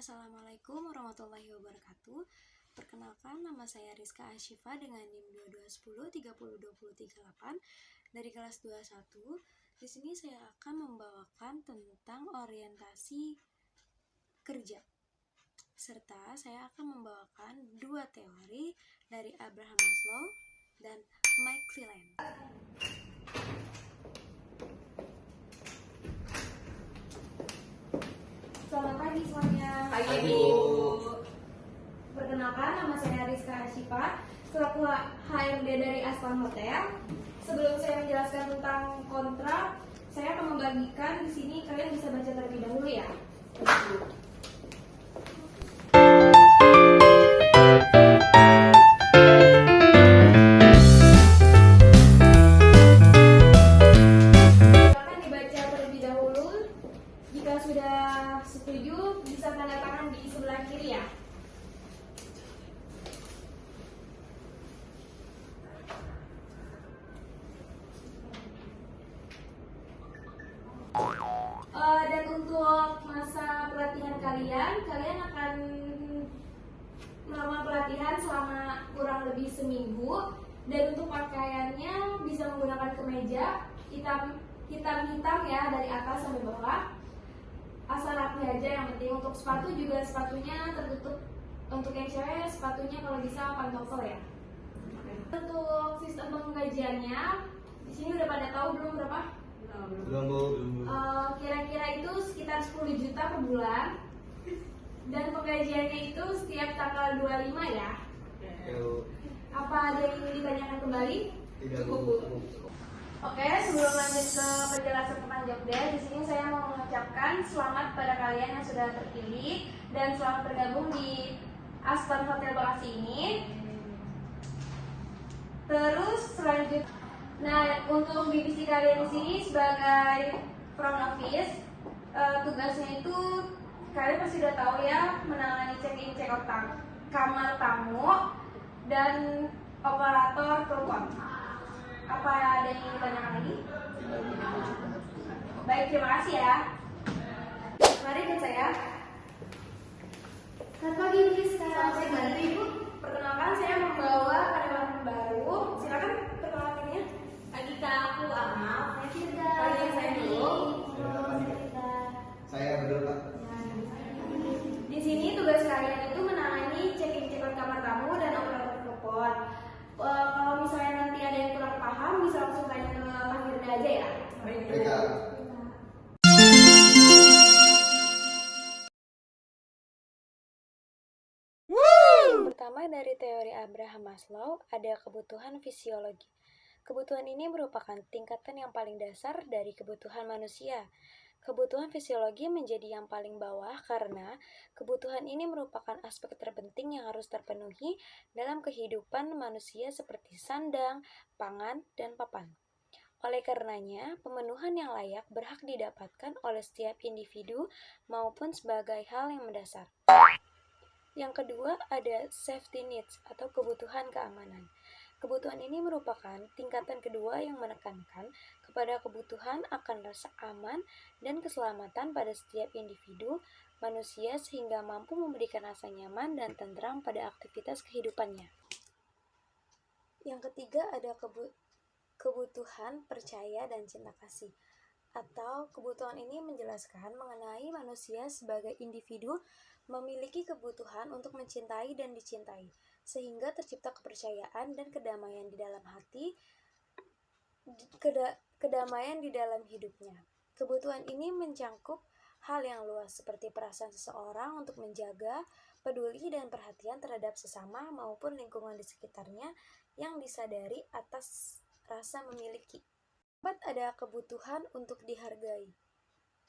Assalamualaikum warahmatullahi wabarakatuh. Perkenalkan, nama saya Rizka Ashifa dengan NIM 2210302038 dari kelas 21. Di sini saya akan membawakan tentang orientasi kerja. Serta saya akan membawakan dua teori dari Abraham Maslow dan Mike Phelan. Selamat pagi semuanya. Pagi Bu. Perkenalkan, nama saya Rizka Ashifa, selaku HRD dari Aspan Hotel. Sebelum saya menjelaskan tentang kontrak, saya akan membagikan di sini, kalian bisa baca terlebih dahulu ya. Silakan dibaca terlebih dahulu. Jika sudah setuju, bisa tanda tangan di sebelah kiri ya. Dan untuk masa pelatihan kalian akan melakukan pelatihan selama kurang lebih seminggu. Dan untuk pakaiannya bisa menggunakan kemeja hitam ya, dari atas sampai bawah. Asal rapi aja, yang penting. Untuk sepatu juga, sepatunya tertutup. Untuk yang cewek, sepatunya kalau bisa pantofel ya. Untuk sistem penggajiannya, di sini udah pada tahu belum berapa? Belum Bu. Kira-kira itu sekitar 10 juta per bulan. Dan penggajiannya itu setiap tanggal 25 ya. Apa ada yang ingin ditanyakan kembali? Tidak Bu. Oke, sebelum lanjut ke penjelasan tentang job desk, di sini saya mau mengucapkan selamat pada kalian yang sudah terpilih dan selamat bergabung di Aston Hotel Bekasi ini. Terus selanjutnya, nah untuk divisi kalian di sini sebagai front office, tugasnya itu kalian pasti udah tahu ya, menangani check-in check-out kamar tamu dan operator telepon. Apa ada yang ingin ditanyakan lagi? Baik, terima kasih ya. Mari ikut saya. Selamat pagi, Miss. Selamat pagi, Ibu. Perkenalkan, saya membawa karyawan baru. Silakan perkenalan dirinya. Pagi Kak, aku Amal. Pagi, saya dulu. Saya berdua Pak. Di sini tugas kalian itu menangani check-in check-out kamar tamu dan operator telepon. Kalau misalnya nanti ada yang kurang paham, bisa langsung tanya ke Pak Firda aja ya. Baik Kak. Yang pertama dari teori Abraham Maslow ada kebutuhan fisiologi. Kebutuhan ini merupakan tingkatan yang paling dasar dari kebutuhan manusia. Kebutuhan fisiologi menjadi yang paling bawah karena kebutuhan ini merupakan aspek terpenting yang harus terpenuhi dalam kehidupan manusia seperti sandang, pangan, dan papan. Oleh karenanya, pemenuhan yang layak berhak didapatkan oleh setiap individu maupun sebagai hal yang mendasar. Yang kedua ada safety needs atau kebutuhan keamanan. Kebutuhan ini merupakan tingkatan kedua yang menekankan kepada kebutuhan akan rasa aman dan keselamatan pada setiap individu manusia sehingga mampu memberikan rasa nyaman dan tentram pada aktivitas kehidupannya. Yang ketiga ada kebutuhan percaya dan cinta kasih. Atau kebutuhan ini menjelaskan mengenai manusia sebagai individu memiliki kebutuhan untuk mencintai dan dicintai, sehingga tercipta kepercayaan dan kedamaian di dalam hati, kedamaian di dalam hidupnya. Kebutuhan ini mencangkup hal yang luas seperti perasaan seseorang untuk menjaga, peduli dan perhatian terhadap sesama maupun lingkungan di sekitarnya yang disadari atas rasa memiliki. Keempat ada kebutuhan untuk dihargai.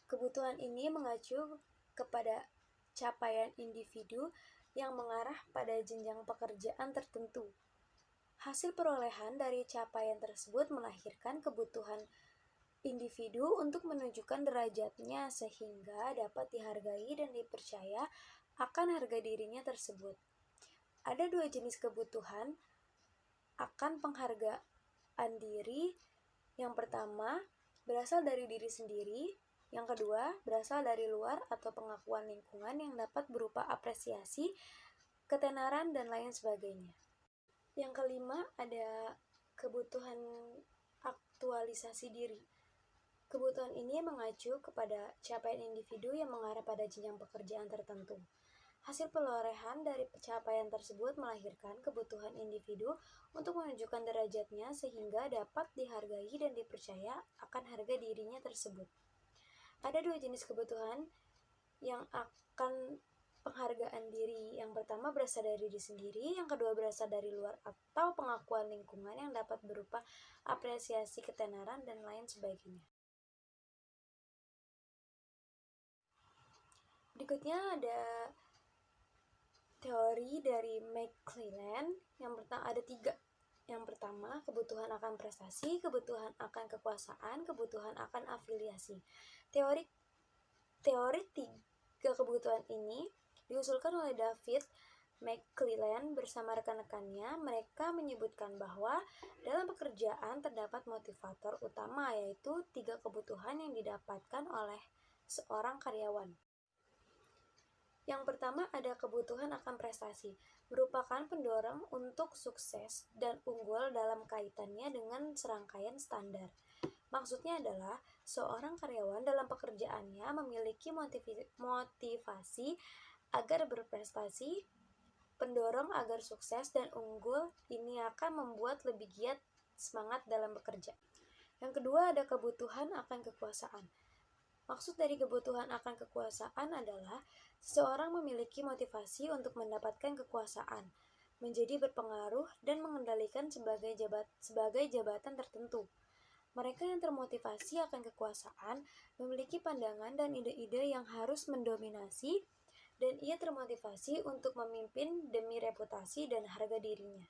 Kebutuhan ini mengacu kepada capaian individu yang mengarah pada jenjang pekerjaan tertentu. Hasil perolehan dari capaian tersebut melahirkan kebutuhan individu untuk menunjukkan derajatnya sehingga dapat dihargai dan dipercaya akan harga dirinya tersebut. Ada dua jenis kebutuhan akan penghargaan diri. Yang pertama berasal dari diri sendiri, Yang kedua, berasal dari luar atau pengakuan lingkungan yang dapat berupa apresiasi, ketenaran, dan lain sebagainya. Yang kelima, ada kebutuhan aktualisasi diri. Kebutuhan ini mengacu kepada capaian individu yang mengarah pada jenjang pekerjaan tertentu. Hasil perolehan dari pencapaian tersebut melahirkan kebutuhan individu untuk menunjukkan derajatnya sehingga dapat dihargai dan dipercaya akan harga dirinya tersebut. Ada dua jenis kebutuhan yang akan penghargaan diri. Yang pertama berasal dari diri sendiri, yang kedua berasal dari luar atau pengakuan lingkungan yang dapat berupa apresiasi, ketenaran, dan lain sebagainya. Berikutnya ada teori dari McClelland. Yang pertama ada 3. Yang pertama, kebutuhan akan prestasi, kebutuhan akan kekuasaan, kebutuhan akan afiliasi. Teori 3 kebutuhan ini diusulkan oleh David McClelland bersama rekan-rekannya. Mereka menyebutkan bahwa dalam pekerjaan terdapat motivator utama, yaitu 3 kebutuhan yang didapatkan oleh seorang karyawan. Yang pertama ada kebutuhan akan prestasi, merupakan pendorong untuk sukses dan unggul dalam kaitannya dengan serangkaian standar. Maksudnya adalah seorang karyawan dalam pekerjaannya memiliki motivasi agar berprestasi, pendorong agar sukses dan unggul. Ini akan membuat lebih giat semangat dalam bekerja. Yang kedua ada kebutuhan akan kekuasaan. Maksud dari kebutuhan akan kekuasaan adalah seseorang memiliki motivasi untuk mendapatkan kekuasaan, menjadi berpengaruh dan mengendalikan sebagai jabatan tertentu. Mereka yang termotivasi akan kekuasaan memiliki pandangan dan ide-ide yang harus mendominasi, dan ia termotivasi untuk memimpin demi reputasi dan harga dirinya.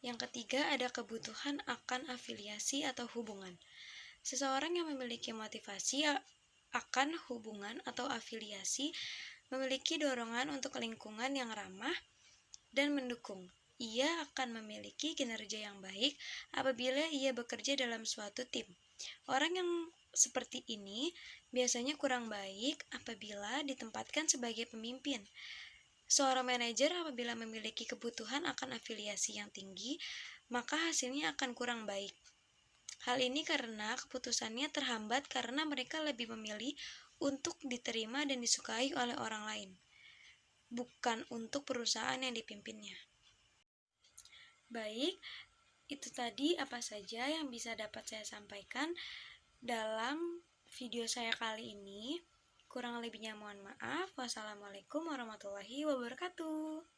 Yang ketiga ada kebutuhan akan afiliasi atau hubungan. Seseorang yang memiliki motivasi akan hubungan atau afiliasi memiliki dorongan untuk lingkungan yang ramah dan mendukung. Ia akan memiliki kinerja yang baik apabila ia bekerja dalam suatu tim. Orang yang seperti ini biasanya kurang baik apabila ditempatkan sebagai pemimpin. Seorang manajer apabila memiliki kebutuhan akan afiliasi yang tinggi, maka hasilnya akan kurang baik. Hal ini karena keputusannya terhambat karena mereka lebih memilih untuk diterima dan disukai oleh orang lain, bukan untuk perusahaan yang dipimpinnya. Baik, itu tadi apa saja yang bisa dapat saya sampaikan dalam video saya kali ini. Kurang lebihnya mohon maaf. Wassalamualaikum warahmatullahi wabarakatuh.